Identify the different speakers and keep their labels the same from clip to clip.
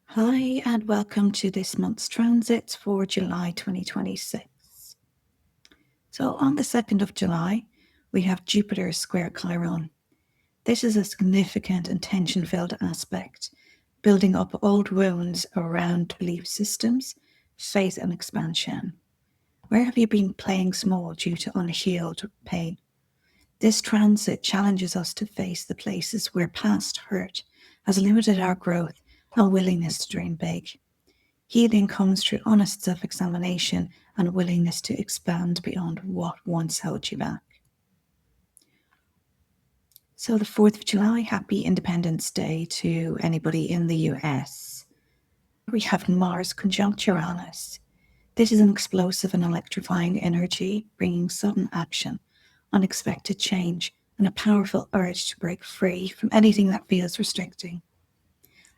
Speaker 1: Hi, and welcome to this month's transits for July 2026. So, on the 2nd of July, we have Jupiter square Chiron. This is a significant and tension filled aspect, building up old wounds around belief systems, faith, and expansion. Where have you been playing small due to unhealed pain? This transit challenges us to face the places where past hurt has limited our growth and willingness to dream big. Healing comes through honest self examination and willingness to expand beyond what once held you back. So, the 4th of July, happy Independence Day to anybody in the US. We have Mars conjunct Uranus. This is an explosive and electrifying energy, bringing sudden action, unexpected change, and a powerful urge to break free from anything that feels restricting.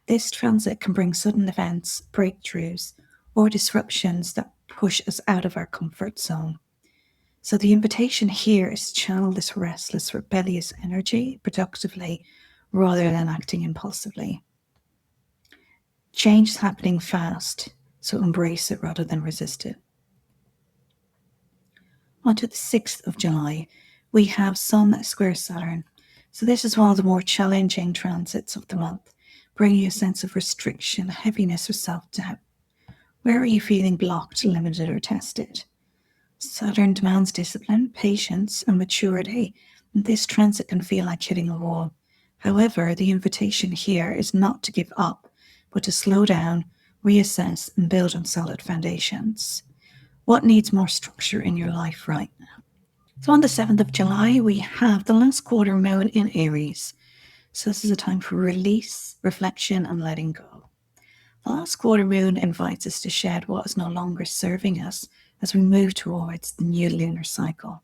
Speaker 1: This transit can bring sudden events, breakthroughs, or disruptions that push us out of our comfort zone. So the invitation here is to channel this restless, rebellious energy productively rather than acting impulsively. Change is happening fast, so embrace it rather than resist it. On to the 6th of July, we have Sun square Saturn. So this is one of the more challenging transits of the month, bringing a sense of restriction, heaviness, or self-doubt. Where are you feeling blocked, limited, or tested? Saturn demands discipline, patience, and maturity, and this transit can feel like hitting a wall. However, the invitation here is not to give up, but to slow down, reassess, and build on solid foundations. What needs more structure in your life right now? So on the 7th of July, we have the last quarter moon in Aries. So this is a time for release, reflection, and letting go. The last quarter moon invites us to shed what is no longer serving us as we move towards the new lunar cycle.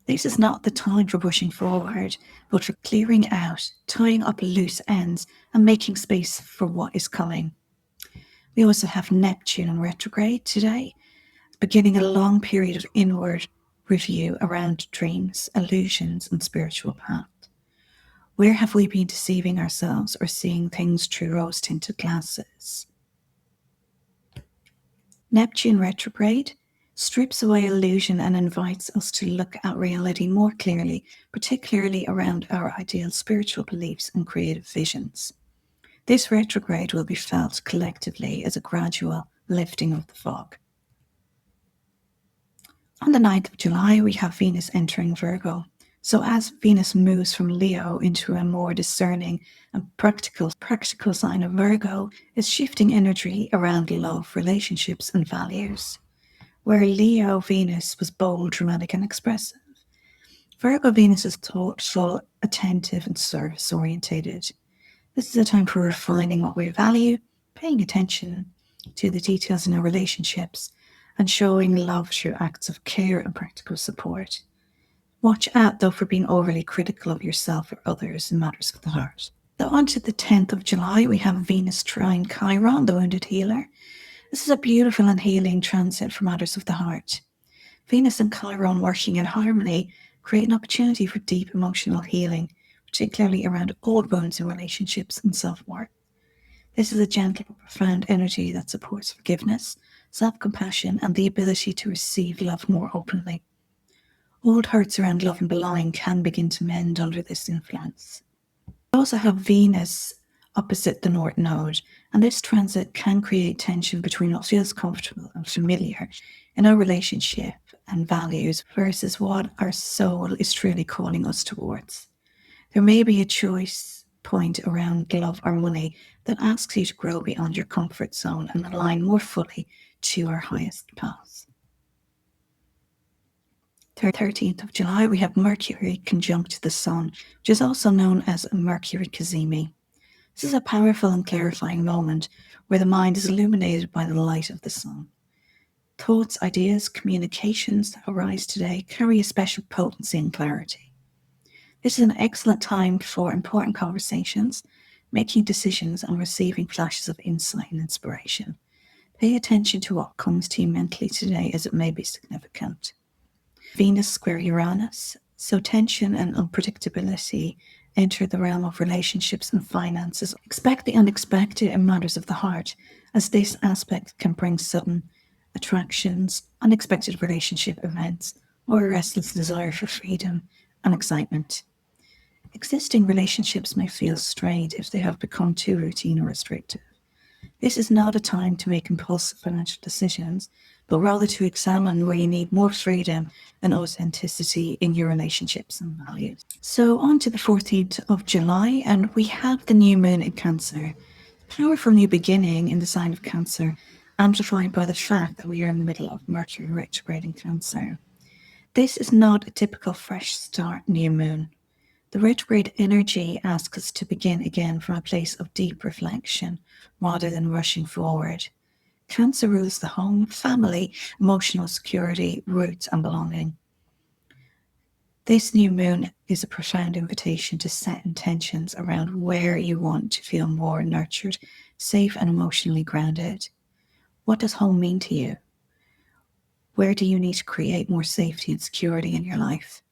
Speaker 1: This is not the time for pushing forward, but for clearing out, tying up loose ends, and making space for what is coming. We also have Neptune in retrograde today, beginning a long period of inward review around dreams, illusions, and spiritual path. Where have we been deceiving ourselves or seeing things through rose-tinted glasses? Neptune retrograde strips away illusion and invites us to look at reality more clearly, particularly around our ideal spiritual beliefs and creative visions. This retrograde will be felt collectively as a gradual lifting of the fog. On the 9th of July, we have Venus entering Virgo. So as Venus moves from Leo into a more discerning and practical sign of Virgo, is shifting energy around love, relationships, and values. Where Leo Venus was bold, dramatic, and expressive, Virgo Venus is thoughtful, attentive, and service orientated. This is a time for refining what we value, paying attention to the details in our relationships, and showing love through acts of care and practical support. Watch out, though, for being overly critical of yourself or others in matters of the heart. So on to the 10th of July, we have Venus trine Chiron, the wounded healer. This is a beautiful and healing transit for matters of the heart. Venus and Chiron working in harmony create an opportunity for deep emotional healing, particularly around old wounds in relationships and self-worth. This is a gentle but profound energy that supports forgiveness, self-compassion, and the ability to receive love more openly. Old hurts around love and belonging can begin to mend under this influence. We also have Venus opposite the North Node, and this transit can create tension between what feels comfortable and familiar in our relationship and values versus what our soul is truly calling us towards. There may be a choice point around love or money that asks you to grow beyond your comfort zone and align more fully to our highest paths. 13th of July, we have Mercury conjunct the Sun, which is also known as Mercury Cazimi. This is a powerful and clarifying moment where the mind is illuminated by the light of the sun. Thoughts, ideas, communications that arise today carry a special potency and clarity. This is an excellent time for important conversations, making decisions, and receiving flashes of insight and inspiration. Pay attention to what comes to you mentally today, as it may be significant. Venus square Uranus. So tension and unpredictability enter the realm of relationships and finances. Expect the unexpected in matters of the heart, as this aspect can bring sudden attractions, unexpected relationship events, or a restless desire for freedom and excitement. Existing relationships may feel strained if they have become too routine or restrictive. This is not a time to make impulsive financial decisions, but rather to examine where you need more freedom and authenticity in your relationships and values. So, on to the 14th of July, and we have the new moon in Cancer. Powerful new beginning in the sign of Cancer, amplified by the fact that we are in the middle of Mercury retrograde in Cancer. This is not a typical fresh start new moon. The retrograde energy asks us to begin again from a place of deep reflection rather than rushing forward. Cancer rules the home, family, emotional security, roots, and belonging. This new moon is a profound invitation to set intentions around where you want to feel more nurtured, safe, and emotionally grounded. What does home mean to you? Where do you need to create more safety and security in your life?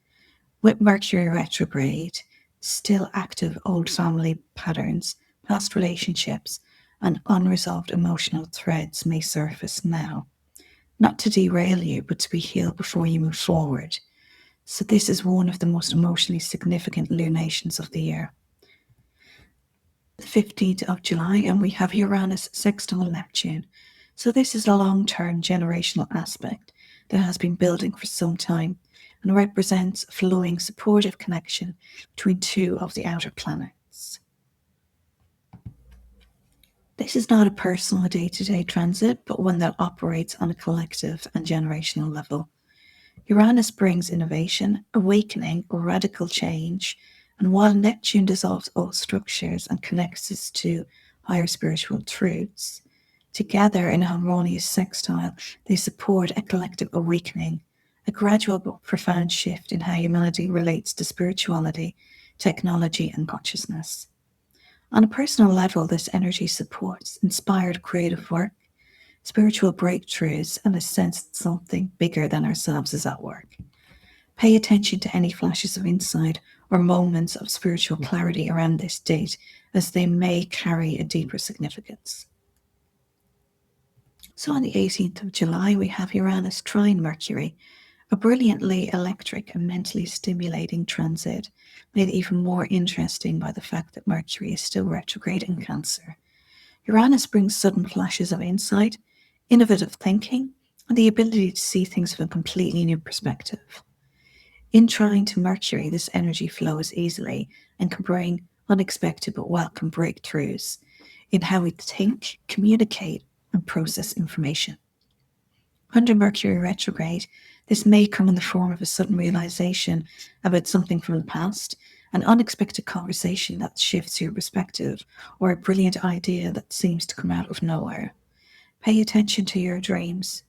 Speaker 1: With Mercury retrograde, still active old family patterns, past relationships, and unresolved emotional threads may surface now. Not to derail you, but to be healed before you move forward. So, this is one of the most emotionally significant lunations of the year. The 15th of July, and we have Uranus sextile Neptune. So, this is a long term generational aspect that has been building for some time and represents a flowing, supportive connection between two of the outer planets. This is not a personal day to day transit, but one that operates on a collective and generational level. Uranus brings innovation, awakening, or radical change, and while Neptune dissolves old structures and connects us to higher spiritual truths, together in a harmonious sextile, they support a collective awakening, a gradual but profound shift in how humanity relates to spirituality, technology, and consciousness. On a personal level, this energy supports inspired creative work, spiritual breakthroughs, and a sense that something bigger than ourselves is at work. Pay attention to any flashes of insight or moments of spiritual clarity around this date, as they may carry a deeper significance. So on the 18th of July, we have Uranus trine Mercury, a brilliantly electric and mentally stimulating transit, made even more interesting by the fact that Mercury is still retrograde in Cancer. Uranus brings sudden flashes of insight, innovative thinking, and the ability to see things from a completely new perspective. In trine to Mercury, this energy flows easily and can bring unexpected but welcome breakthroughs in how we think, communicate, and process information. Under Mercury retrograde, this may come in the form of a sudden realization about something from the past, an unexpected conversation that shifts your perspective, or a brilliant idea that seems to come out of nowhere. Pay attention to your dreams,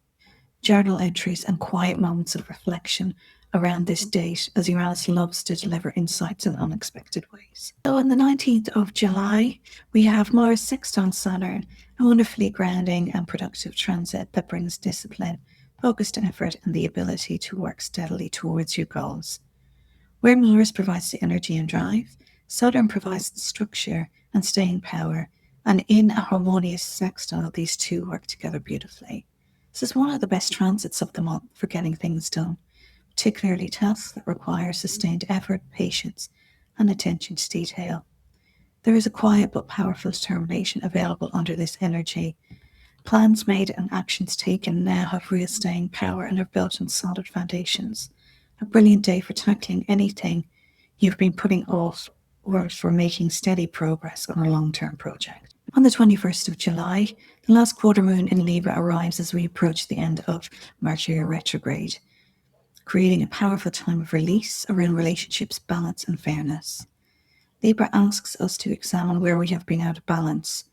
Speaker 1: journal entries, and quiet moments of reflection around this date, as Uranus loves to deliver insights in unexpected ways. So on the 19th of July, we have Mars sextile Saturn, a wonderfully grounding and productive transit that brings discipline, focused effort, and the ability to work steadily towards your goals. Where Mars provides the energy and drive, Saturn provides the structure and staying power, and in a harmonious sextile, these two work together beautifully. This is one of the best transits of the month for getting things done, particularly tasks that require sustained effort, patience, and attention to detail. There is a quiet but powerful determination available under this energy. Plans made and actions taken now have real staying power and are built on solid foundations. A brilliant day for tackling anything you've been putting off or for making steady progress on a long-term project. On the 21st of July, the last quarter moon in Libra arrives as we approach the end of Mercury retrograde, creating a powerful time of release around relationships, balance, and fairness. Libra asks us to examine where we have been out of balance,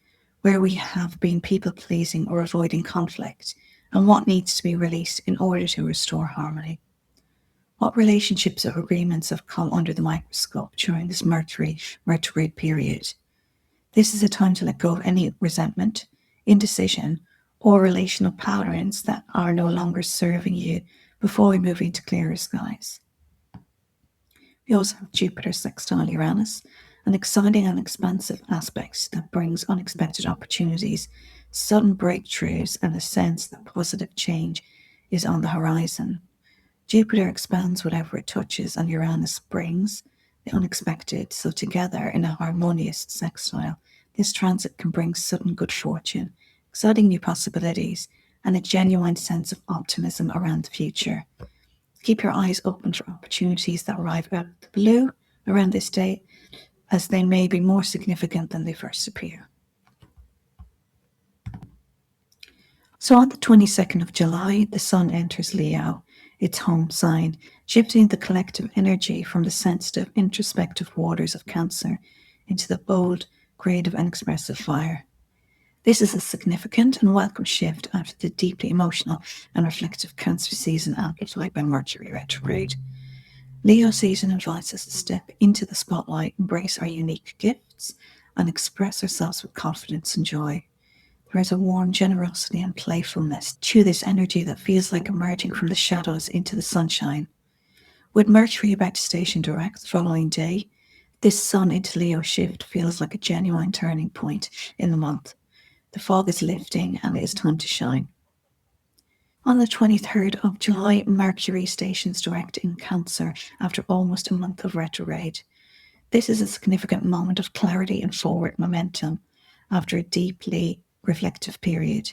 Speaker 1: where we have been people-pleasing or avoiding conflict, and what needs to be released in order to restore harmony. What relationships or agreements have come under the microscope during this Mercury retrograde period? This is a time to let go of any resentment, indecision, or relational patterns that are no longer serving you before we move into clearer skies. We also have Jupiter sextile Uranus, an exciting and expansive aspect that brings unexpected opportunities, sudden breakthroughs, and a sense that positive change is on the horizon. Jupiter expands whatever it touches, and Uranus brings the unexpected. So, together in a harmonious sextile, this transit can bring sudden good fortune, exciting new possibilities, and a genuine sense of optimism around the future. Keep your eyes open for opportunities that arrive out of the blue around this date, as they may be more significant than they first appear. So on the 22nd of July, the Sun enters Leo, its home sign, shifting the collective energy from the sensitive, introspective waters of Cancer into the bold, creative, and expressive fire. This is a significant and welcome shift after the deeply emotional and reflective Cancer season amplified by Mercury retrograde. Leo season invites us to step into the spotlight, embrace our unique gifts, and express ourselves with confidence and joy. There is a warm generosity and playfulness to this energy that feels like emerging from the shadows into the sunshine. With Mercury about to station direct the following day, this Sun into Leo shift feels like a genuine turning point in the month. The fog is lifting and it is time to shine. On the 23rd of July, Mercury stations direct in Cancer after almost a month of retrograde. This is a significant moment of clarity and forward momentum after a deeply reflective period.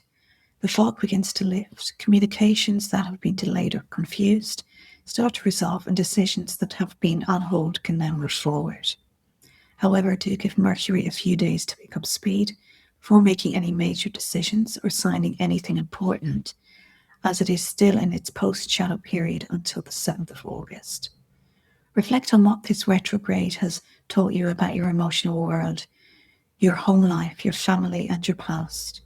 Speaker 1: The fog begins to lift, communications that have been delayed or confused start to resolve, and decisions that have been on hold can now move forward. However, do give Mercury a few days to pick up speed before making any major decisions or signing anything important, as it is still in its post-shadow period until the 7th of August. Reflect on what this retrograde has taught you about your emotional world, your home life, your family, and your past.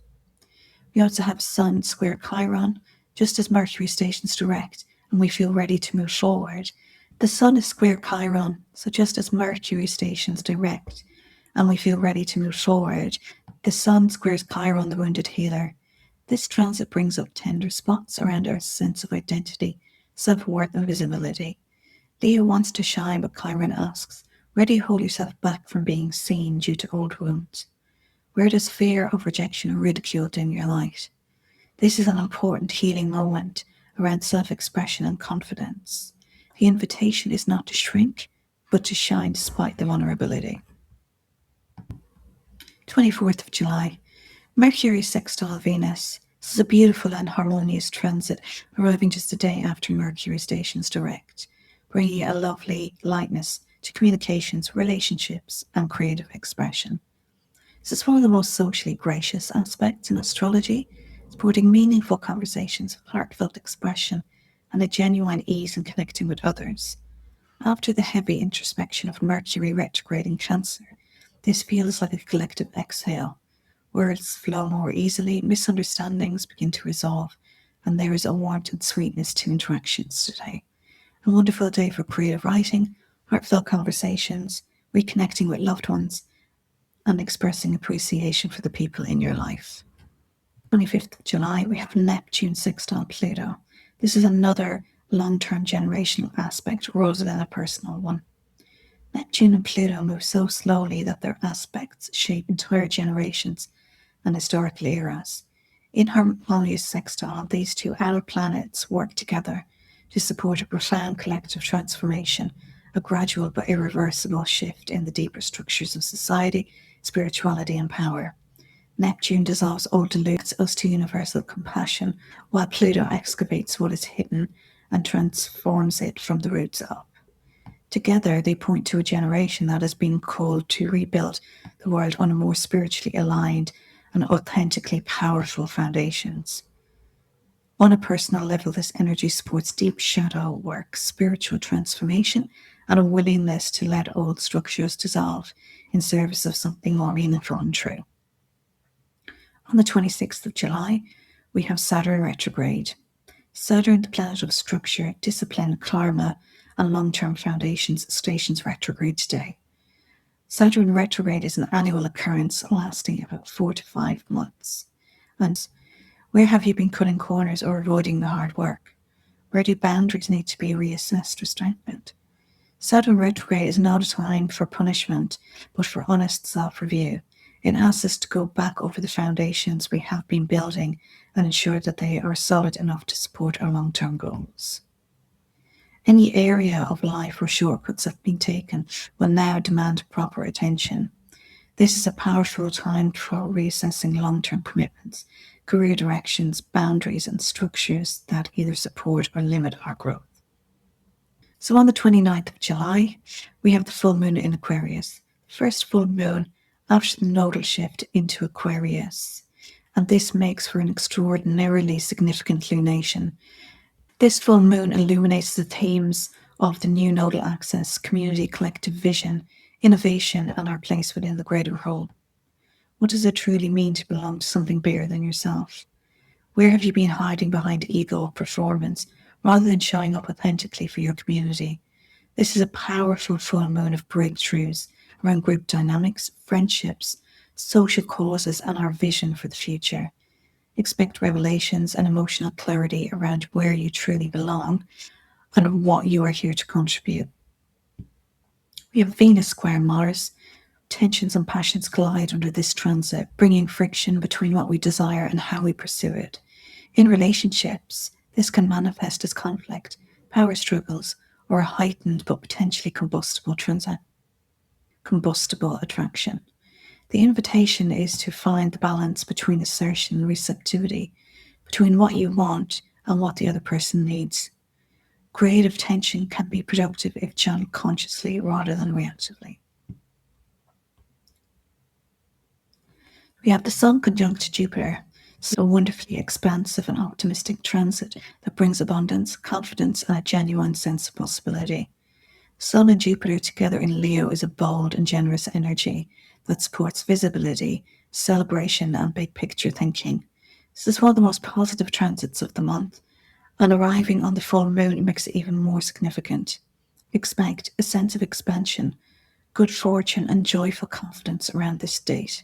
Speaker 1: We also have Sun square Chiron, just as Mercury stations direct and we feel ready to move forward. The Sun is square Chiron, so just as Mercury stations direct and we feel ready to move forward, the Sun squares Chiron, the wounded healer. This transit brings up tender spots around our sense of identity, self-worth, and visibility. Leo wants to shine, but Chiron asks, where do you hold yourself back from being seen due to old wounds? Where does fear of rejection or ridicule dim your light? This is an important healing moment around self-expression and confidence. The invitation is not to shrink, but to shine despite the vulnerability. 24th of July, Mercury sextile Venus. This is a beautiful and harmonious transit arriving just a day after Mercury stations direct, bringing a lovely lightness to communications, relationships, and creative expression. This is one of the most socially gracious aspects in astrology, supporting meaningful conversations, heartfelt expression, and a genuine ease in connecting with others. After the heavy introspection of Mercury retrograde in Cancer, this feels like a collective exhale. Words flow more easily, misunderstandings begin to resolve, and there is a warmth and sweetness to interactions today. A wonderful day for creative writing, heartfelt conversations, reconnecting with loved ones, and expressing appreciation for the people in your life. 25th of July, we have Neptune sextile Pluto. This is another long-term generational aspect rather than a personal one. Neptune and Pluto move so slowly that their aspects shape entire generations and historical eras. In harmonious sextile, these two outer planets work together to support a profound collective transformation, a gradual but irreversible shift in the deeper structures of society, spirituality, and power. Neptune dissolves old delusions us to universal compassion, while Pluto excavates what is hidden and transforms it from the roots up. Together, they point to a generation that has been called to rebuild the world on a more spiritually aligned and authentically powerful foundations. On a personal level, this energy supports deep shadow work, spiritual transformation, and a willingness to let old structures dissolve in service of something more meaningful and true. On the 26th of July, we have Saturn retrograde. Saturn, the planet of structure, discipline, karma, and long-term foundations, stations retrograde today. Saturn retrograde is an annual occurrence lasting about 4 to 5 months. And where have you been cutting corners or avoiding the hard work? Where do boundaries need to be reassessed or strengthened? Saturn retrograde is not a time for punishment, but for honest self review. It asks us to go back over the foundations we have been building and ensure that they are solid enough to support our long term goals. Any area of life where shortcuts have been taken will now demand proper attention. This is a powerful time for reassessing long term commitments, career directions, boundaries, and structures that either support or limit our growth. So on the 29th of July, we have the full moon in Aquarius, first full moon after the nodal shift into Aquarius. And this makes for an extraordinarily significant lunation. This full moon illuminates the themes of the new nodal axis, community, collective vision, innovation, and our place within the greater whole. What does it truly mean to belong to something bigger than yourself? Where have you been hiding behind ego or performance rather than showing up authentically for your community? This is a powerful full moon of breakthroughs around group dynamics, friendships, social causes, and our vision for the future. Expect revelations and emotional clarity around where you truly belong and what you are here to contribute. We have Venus square Mars. Tensions and passions collide under this transit, bringing friction between what we desire and how we pursue it. In relationships, this can manifest as conflict, power struggles, or a heightened but potentially combustible attraction. The invitation is to find the balance between assertion and receptivity, between what you want and what the other person needs. Creative tension can be productive if channeled consciously rather than reactively. We have the Sun conjunct Jupiter, so wonderfully expansive and optimistic transit that brings abundance, confidence, and a genuine sense of possibility. Sun and Jupiter together in Leo is a bold and generous energy that supports visibility, celebration, and big picture thinking. This is one of the most positive transits of the month, and arriving on the full moon makes it even more significant. Expect a sense of expansion, good fortune, and joyful confidence around this date.